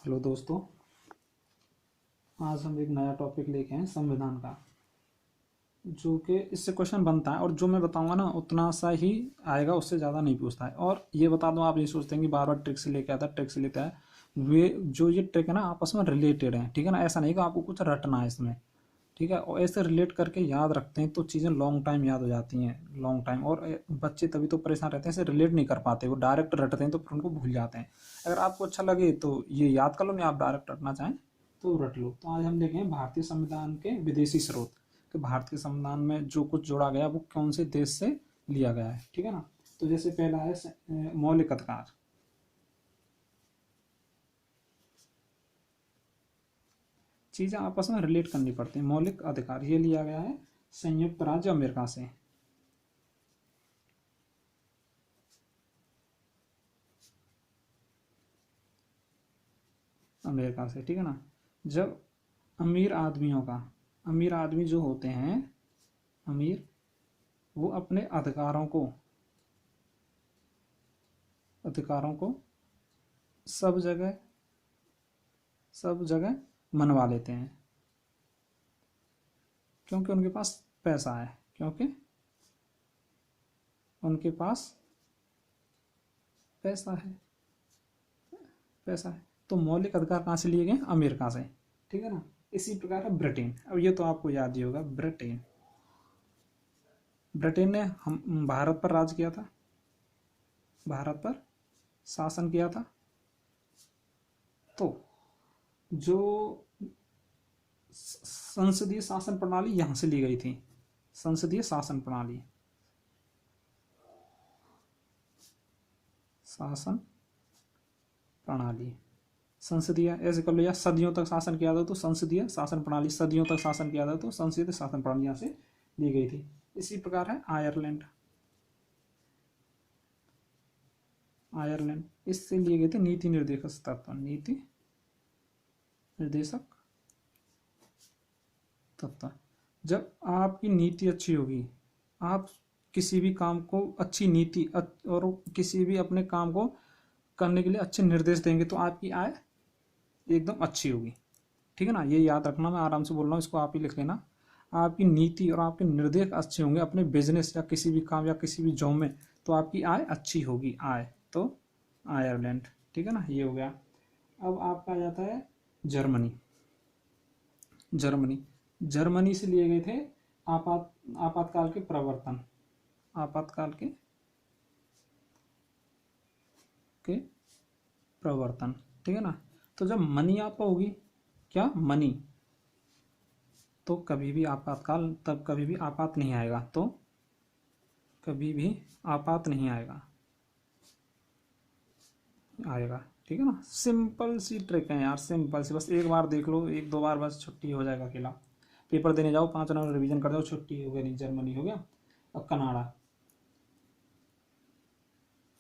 Hello दोस्तों। आज हम एक नया टॉपिक लेके हैं संविधान का, जो कि इससे क्वेश्चन बनता है और जो मैं बताऊंगा ना उतना सा ही आएगा, उससे ज़्यादा नहीं पूछता है। और ये बता दूं, आप ये सोचते हैं कि बार बार ट्रिक से लेके आता है, ट्रिक से लेता है। वे जो ये ट्रिक है ना आपस में रिलेटेड है, ठीक है ना। ऐसा नहीं कि आपको कुछ रटना है इसमें, ठीक है। और ऐसे रिलेट करके याद रखते हैं तो चीज़ें लॉन्ग टाइम याद हो जाती हैं, लॉन्ग टाइम। और बच्चे तभी तो परेशान रहते हैं, इसे रिलेट नहीं कर पाते, वो डायरेक्ट रटते हैं तो फिर उनको भूल जाते हैं। अगर आपको अच्छा लगे तो ये याद कर लो, नहीं आप डायरेक्ट रटना चाहें तो रट लो। तो आज हम देखें भारतीय संविधान के विदेशी स्रोत, कि भारत के संविधान में जो कुछ जोड़ा गया वो कौन से देश से लिया गया है, ठीक है ना। तो जैसे पहला है मौलिक अधिकार। चीज़ें आपस में रिलेट करनी पड़ती हैं। मौलिक अधिकार ये लिया गया है संयुक्त राज्य अमेरिका से। अमेरिका से, ठीक है ना। जब अमीर आदमियों का, अमीर आदमी जो होते हैं अमीर, वो अपने अधिकारों को सब जगह मनवा लेते हैं, क्योंकि उनके पास पैसा है, क्योंकि उनके पास पैसा है, पैसा है। तो मौलिक अधिकार कहाँ से लिए गए? अमेरिका से, ठीक है ना। इसी प्रकार है ब्रिटेन। अब ये तो आपको याद ही होगा, ब्रिटेन। ब्रिटेन ने हम भारत पर राज किया था, भारत पर शासन किया था। तो जो संसदीय शासन प्रणाली यहाँ से ली गई थी, संसदीय शासन प्रणाली, शासन प्रणाली, संसदीय ऐसे कर लो, या सदियों तक शासन किया था तो संसदीय शासन प्रणाली, सदियों तक शासन किया था तो संसदीय शासन प्रणाली यहाँ से ली गई थी। इसी प्रकार है आयरलैंड। आयरलैंड इससे लिए गए थे नीति निर्देशक तत्व, नीति निर्देशक तत्व। जब आपकी नीति अच्छी होगी, आप किसी भी काम को अच्छी नीति और किसी भी अपने काम को करने के लिए अच्छे निर्देश देंगे तो आपकी आय एकदम अच्छी होगी, ठीक है ना। ये याद रखना, मैं आराम से बोल रहा हूँ, इसको आप ही लिख लेना। आपकी नीति और आपके निर्देश अच्छे होंगे अपने बिजनेस या किसी भी काम या किसी भी जॉब में, तो आपकी आय अच्छी होगी। आय तो आयरलैंड, ठीक है ना, ये हो गया। अब आपका आ जाता है जर्मनी। जर्मनी, जर्मनी से लिए गए थे आपातकाल के प्रवर्तन, आपातकाल के प्रवर्तन, ठीक है ना। तो जब मनी आपका होगी, क्या मनी, तो कभी भी आपातकाल, तब कभी भी आपात नहीं आएगा, तो कभी भी आपात नहीं आएगा, ठीक है ना। सिंपल सी ट्रिक है यार, सिंपल सी, बस एक बार देख लो, एक दो बार बस, छुट्टी हो जाएगा अकेला। पेपर देने जाओ, 5 नंबर रिवीजन कर जाओ, छुट्टी हो गई। नहीं, जर्मनी हो गया। अब कनाडा,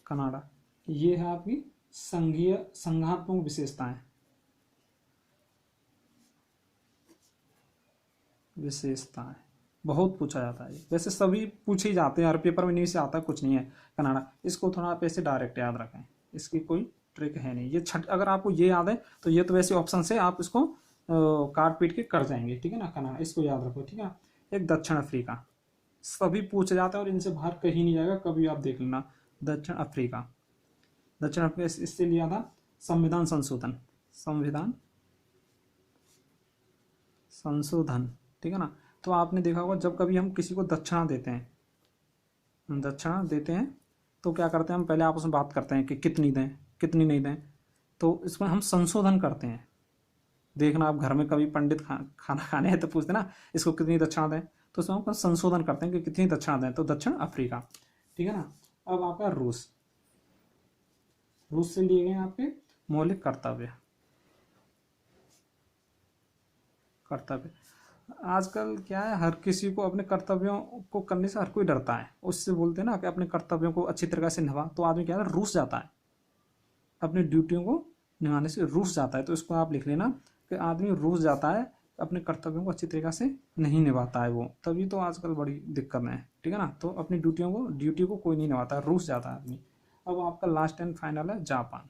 कनाडा ये है आपकी संघीय संघात्मक विशेषताएं, विशेषताएं बहुत पूछा जाता है, वैसे सभी पूछे ही जाते हैं, हर पेपर में नहीं से आता, कुछ नहीं है। कनाडा, इसको थोड़ा आप ऐसे डायरेक्ट याद रखें, इसकी कोई ट्रिक है नहीं। ये अगर आपको ये याद है तो ये तो वैसे ऑप्शन से आप इसको काट पीट के कर जाएंगे, ठीक है ना। कनाडा, इसको याद रखो, ठीक है। एक दक्षिण अफ्रीका, सभी पूछ जाता है और इनसे बाहर कहीं नहीं जाएगा, कभी आप देख लेना। दक्षिण अफ्रीका, दक्षिण अफ्रीका इससे लिया था संविधान संशोधन, संविधान संशोधन, ठीक है ना। तो आपने देखा होगा जब कभी हम किसी को दक्षिणा देते हैं, दक्षिणा देते हैं तो क्या करते हैं, हम पहले आपस में बात करते हैं कि कितनी दें कितनी नहीं दें। तो इसमें हम संशोधन करते हैं। देखना, आप घर में कभी पंडित खाना खाने हैं तो पूछते ना इसको कितनी दक्षिणा दें, तो इसमें हम संशोधन करते हैं कि कितनी दक्षिणा दें, तो दक्षिण अफ्रीका, ठीक है ना। अब आपका रूस, रूस से लिए गए आपके मौलिक कर्तव्य, कर्तव्य। आजकल क्या है, हर किसी को अपने कर्तव्यों को करने से हर कोई डरता है। उससे बोलते हैं ना कि अपने कर्तव्यों को अच्छी तरीके से निभा, तो आदमी क्या है, रूस जाता है, अपनी ड्यूटियों को निभाने से रूस जाता है। तो इसको आप लिख लेना कि आदमी रूस जाता है, अपने कर्तव्यों को अच्छी तरीके से नहीं निभाता है वो, तभी तो आजकल बड़ी दिक्कत है, ठीक है ना। तो अपनी ड्यूटी को कोई नहीं निभाता, रूस जाता है आदमी। अब आपका लास्ट एंड फाइनल है जापान।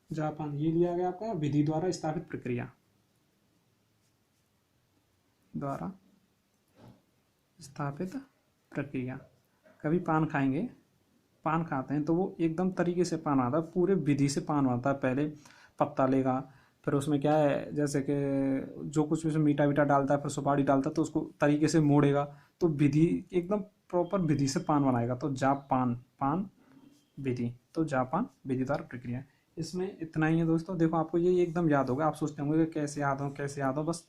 जापान, ये लिया गया आपका विधि द्वारा स्थापित प्रक्रिया द्वारा स्थापित प्रक्रिया। कभी पान खाएंगे, पान खाते हैं तो वो एकदम तरीके से पान आता है, पूरे विधि से पान आता है। पहले पत्ता लेगा, फिर उसमें क्या है, जैसे कि जो कुछ उसमें मीठा वीठा डालता है, फिर सुपारी डालता है, तो उसको तरीके से मोड़ेगा, तो विधि एकदम प्रॉपर विधि से पान बनाएगा। तो जापान, पान विधि, तो जापान विधि द्वारा प्रक्रिया। इसमें इतना ही है दोस्तों। देखो आपको ये एकदम याद होगा, आप सोचते होंगे कि कैसे याद हो कैसे याद हो, बस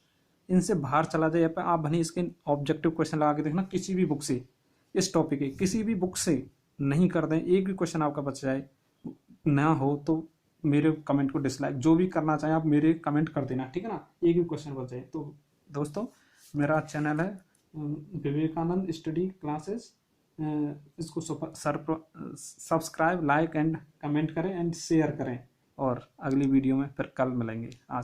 इनसे बाहर चला जाए पे आप भले इसके ऑब्जेक्टिव क्वेश्चन लगा के देखना किसी भी बुक से, इस टॉपिक के किसी भी बुक से नहीं कर दें, एक भी क्वेश्चन आपका बच जाए ना हो तो मेरे कमेंट को डिसलाइक, जो भी करना चाहें आप मेरे कमेंट कर देना, ठीक है ना, एक भी क्वेश्चन बच जाए तो। दोस्तों मेरा चैनल है विवेकानंद स्टडी क्लासेस, इसको सब्सक्राइब, लाइक एंड कमेंट करें एंड शेयर करें, और अगली वीडियो में फिर कल मिलेंगे। आज